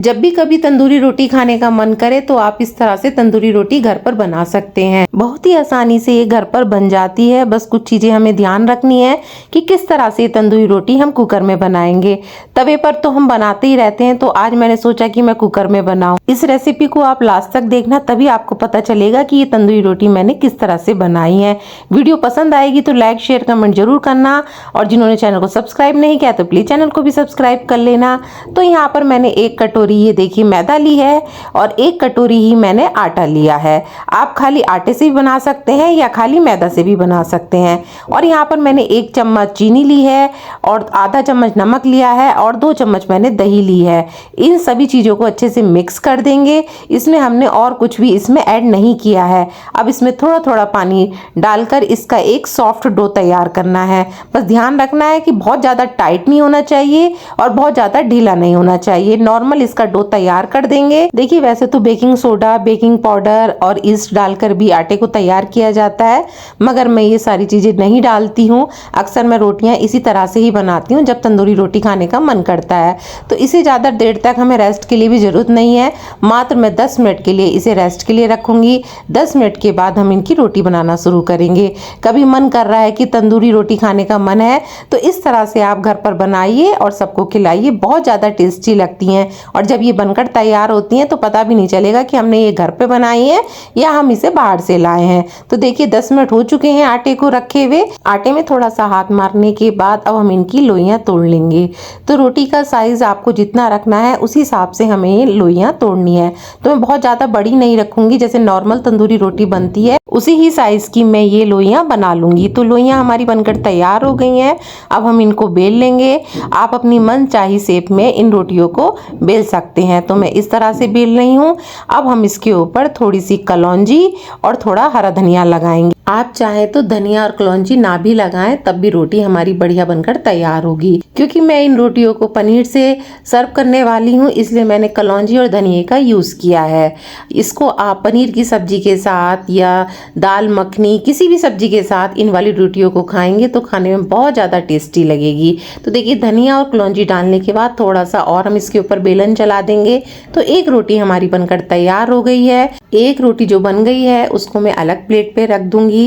जब भी कभी तंदूरी रोटी खाने का मन करे तो आप इस तरह से तंदूरी रोटी घर पर बना सकते हैं। बहुत ही आसानी से ये घर पर बन जाती है। बस कुछ चीजें हमें ध्यान रखनी है कि किस तरह से तंदूरी रोटी हम कुकर में बनाएंगे। तवे पर तो हम बनाते ही रहते हैं, तो आज मैंने सोचा कि मैं कुकर में बनाऊं। इस रेसिपी को आप लास्ट तक देखना, तभी आपको पता चलेगा कि ये तंदूरी रोटी मैंने किस तरह से बनाई है। वीडियो पसंद आएगी तो लाइक शेयर कमेंट जरूर करना, और जिन्होंने चैनल को सब्सक्राइब नहीं किया तो प्लीज चैनल को भी सब्सक्राइब कर लेना। तो यहाँ पर मैंने एक कटोरी ये देखिए मैदा ली है और एक कटोरी ही मैंने आटा लिया है। आप खाली आटे से भी बना सकते हैं या खाली मैदा से भी बना सकते हैं। और यहाँ पर मैंने 1 चम्मच चीनी ली है और आधा चम्मच नमक लिया है और 2 चम्मच मैंने दही ली है। इन सभी चीज़ों को अच्छे से मिक्स कर देंगे। इसमें हमने और कुछ भी इसमें ऐड नहीं किया है। अब इसमें थोड़ा थोड़ा पानी डालकर इसका एक सॉफ्ट डो तैयार करना है। बस ध्यान रखना है कि बहुत ज़्यादा टाइट नहीं होना चाहिए और बहुत ज़्यादा ढीला नहीं होना चाहिए। नॉर्मल इसका डो तैयार कर देंगे। देखिए वैसे तो बेकिंग सोडा, बेकिंग पाउडर और ईस्ट डालकर भी आटे को तैयार किया जाता है, मगर मैं ये सारी चीजें नहीं डालती हूँ। अक्सर मैं रोटियां इसी तरह से ही बनाती हूँ जब तंदूरी रोटी खाने का मन करता है। तो इसे ज़्यादा देर तक हमें रेस्ट के लिए भी ज़रूरत नहीं है। मात्र मैं 10 मिनट के लिए इसे रेस्ट के लिए रखूँगी। 10 मिनट के बाद हम इनकी रोटी बनाना शुरू करेंगे। कभी मन कर रहा है कि तंदूरी रोटी खाने का मन है तो इस तरह से आप घर पर बनाइए और सबको खिलाइए। बहुत ज़्यादा टेस्टी लगती हैं और जब ये बनकर तैयार होती हैं तो पता भी नहीं चलेगा कि हमने ये घर पे बनाई है या हम इसे बाहर से लाए हैं। तो देखिए 10 मिनट हो चुके हैं आटे को रखे हुए। आटे में थोड़ा सा हाथ मारने के बाद अब हम इनकी लोइयां तोड़ लेंगे। तो रोटी का साइज आपको जितना रखना है उसी हिसाब से हमें ये लोइयां तोड़नी है। तो मैं बहुत ज़्यादा बड़ी नहीं रखूंगी, जैसे नॉर्मल तंदूरी रोटी बनती है उसी ही साइज की मैं ये लोइयां बना लूंगी। तो लोइयां हमारी बनकर तैयार हो गई हैं। अब हम इनको बेल लेंगे। आप अपनी मनचाही शेप में इन रोटियों को बेल सकते हैं। तो मैं इस तरह से बेल रही हूँ। अब हम इसके ऊपर थोड़ी सी कलौंजी और थोड़ा हरा धनिया लगाएंगे। आप चाहें तो धनिया और कलौंजी ना भी लगाएं, तब भी रोटी हमारी बढ़िया बनकर तैयार होगी। क्योंकि मैं इन रोटियों को पनीर से सर्व करने वाली हूँ, इसलिए मैंने कलौंजी और धनिया का यूज़ किया है। इसको आप पनीर की सब्जी के साथ या दाल मखनी किसी भी सब्जी के साथ इन वाली रोटियों को खाएंगे तो खाने में बहुत ज़्यादा टेस्टी लगेगी। तो देखिए धनिया और कलौंजी डालने के बाद थोड़ा सा और हम इसके ऊपर बेलन चला देंगे। तो एक रोटी हमारी बनकर तैयार हो गई है। एक रोटी जो बन गई है उसको मैं अलग प्लेट पे रख दूंगी।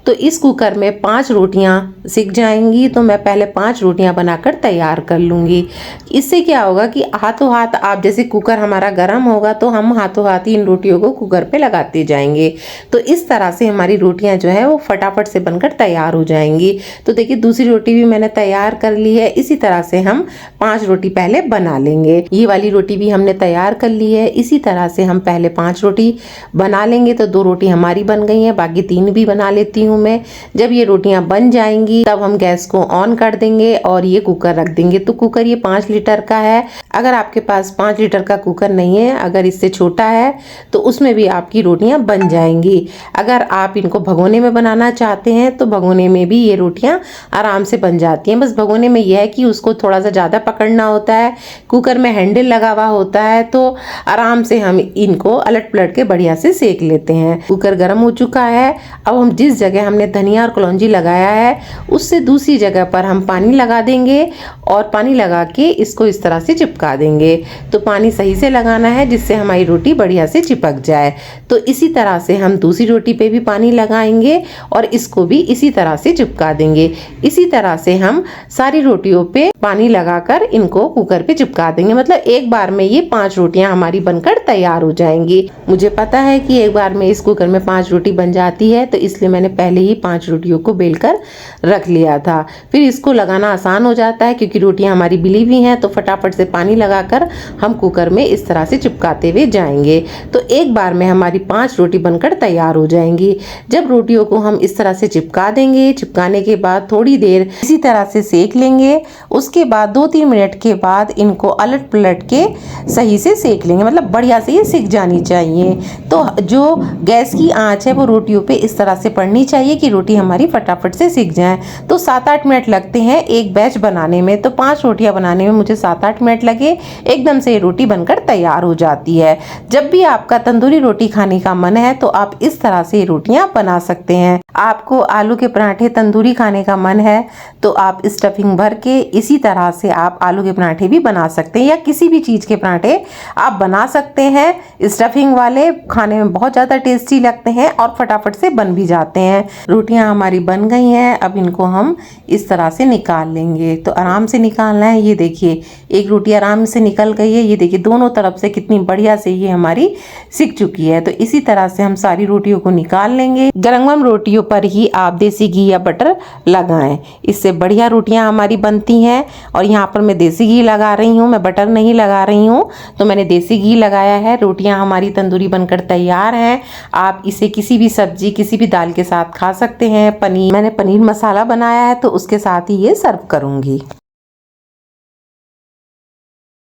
तो इस कुकर में 5 रोटियां सिक जाएंगी। तो मैं पहले 5 रोटियां बनाकर तैयार कर लूंगी। इससे क्या होगा कि हाथों हाथ आप जैसे कुकर हमारा गर्म होगा तो हम हाथों हाथ ही इन रोटियों को कुकर पे लगाते जाएंगे। तो इस तरह से हमारी रोटियां जो है वो फटाफट से बनकर तैयार हो जाएंगी। तो देखिए दूसरी रोटी भी मैंने तैयार कर ली है। इसी तरह से हम 5 रोटी पहले बना लेंगे। ये वाली रोटी भी हमने तैयार कर ली है। इसी तरह से हम पहले 5 रोटी बना लेंगे। तो 2 रोटी हमारी बन गई हैं, बाकी 3 भी बना लेती हूँ मैं। जब ये रोटियां बन जाएंगी तब हम गैस को ऑन कर देंगे और ये कुकर रख देंगे। तो कुकर ये 5 लीटर का है। अगर आपके पास 5 लीटर का कुकर नहीं है, अगर इससे छोटा है तो उसमें भी आपकी रोटियां बन जाएंगी। अगर आप इनको भगोने में बनाना चाहते हैं तो भगोने में भी ये रोटियां आराम से बन जाती हैं। बस भगोने में यह है कि उसको थोड़ा सा ज़्यादा पकड़ना होता है। कुकर में हैंडल लगा हुआ होता है तो आराम से हम इनको अलट पलट के बढ़िया से सेक लेते हैं। कुकर गर्म हो चुका है। अब हम जिस जगह हमने धनिया और कलौंजी लगाया है उससे दूसरी जगह पर हम पानी लगा देंगे और पानी लगा के इसको इस तरह से चिपका देंगे। तो पानी सही से लगाना है जिससे हमारी रोटी बढ़िया से चिपक जाए। तो इसी तरह से हम दूसरी रोटी पे भी पानी लगाएंगे और इसको भी इसी तरह से चिपका देंगे। इसी तरह से हम सारी रोटियों पे पानी लगाकर इनको कुकर पे चिपका देंगे। मतलब एक बार में ये 5 रोटियां हमारी बनकर तैयार हो जाएंगी। मुझे पता है कि एक बार में इस कुकर में 5 रोटी बन जाती है, तो इसलिए मैंने पहले ही 5 रोटियों को बेलकर रख लिया था। फिर इसको लगाना आसान हो जाता है क्योंकि रोटियां हमारी बिली हुई हैं। तो फटाफट से पानी लगाकर हम कुकर में इस तरह से चिपकाते हुए जाएंगे। तो एक बार में हमारी 5 रोटी बनकर तैयार हो जाएंगी। जब रोटियों को हम इस तरह से चिपका देंगे, चिपकाने के बाद थोड़ी देर इसी तरह से सेक लेंगे। उसके बाद 2-3 मिनट के बाद इनको अलट पलट के सही से सेक लेंगे। मतलब बढ़िया से ये सिक जानी चाहिए। तो जो गैस की आंच है वो रोटियों पे इस तरह से पड़नी चाहिए कि रोटी हमारी फटाफट से सिक जाए। तो 7-8 मिनट लगते हैं एक बैच बनाने में। तो 5 रोटियां बनाने में मुझे 7-8 मिनट लगे। एकदम से ये रोटी बनकर तैयार हो जाती है। जब भी आपका तंदूरी रोटी खाने का मन है तो आप इस तरह से रोटियां बना सकते हैं। आपको आलू के पराठे तंदूरी खाने का मन है तो आप स्टफिंग भर के इसी तरह से आप आलू के पराठे भी बना सकते हैं या किसी भी चीज के पराठे आप बना सकते हैं। स्टफिंग वाले खाने में बहुत ज़्यादा टेस्टी लगते हैं और फटाफट से बन भी जाते हैं। रोटियां हमारी बन गई हैं, अब इनको हम इस तरह से निकाल लेंगे। तो आराम से निकालना है। ये देखिए एक रोटी आराम से निकल गई है। ये देखिए दोनों तरफ से कितनी बढ़िया से ये हमारी सिक चुकी है। तो इसी तरह से हम सारी रोटियों को निकाल लेंगे। गरम गरम रोटियों पर ही आप देसी घी या बटर लगाएं, इससे बढ़िया रोटियां हमारी बनती हैं। और यहाँ पर मैं देसी घी लगा रही हूँ, मैं बटर नहीं लगा रही हूँ। तो मैंने देसी घी लगाया है। रोटियां हमारी तंदूरी बनकर तैयार हैं। आप इसे किसी भी सब्जी किसी भी दाल के साथ खा सकते हैं। मैंने पनीर मसाला बनाया है तो उसके साथ ही ये सर्व करूँगी।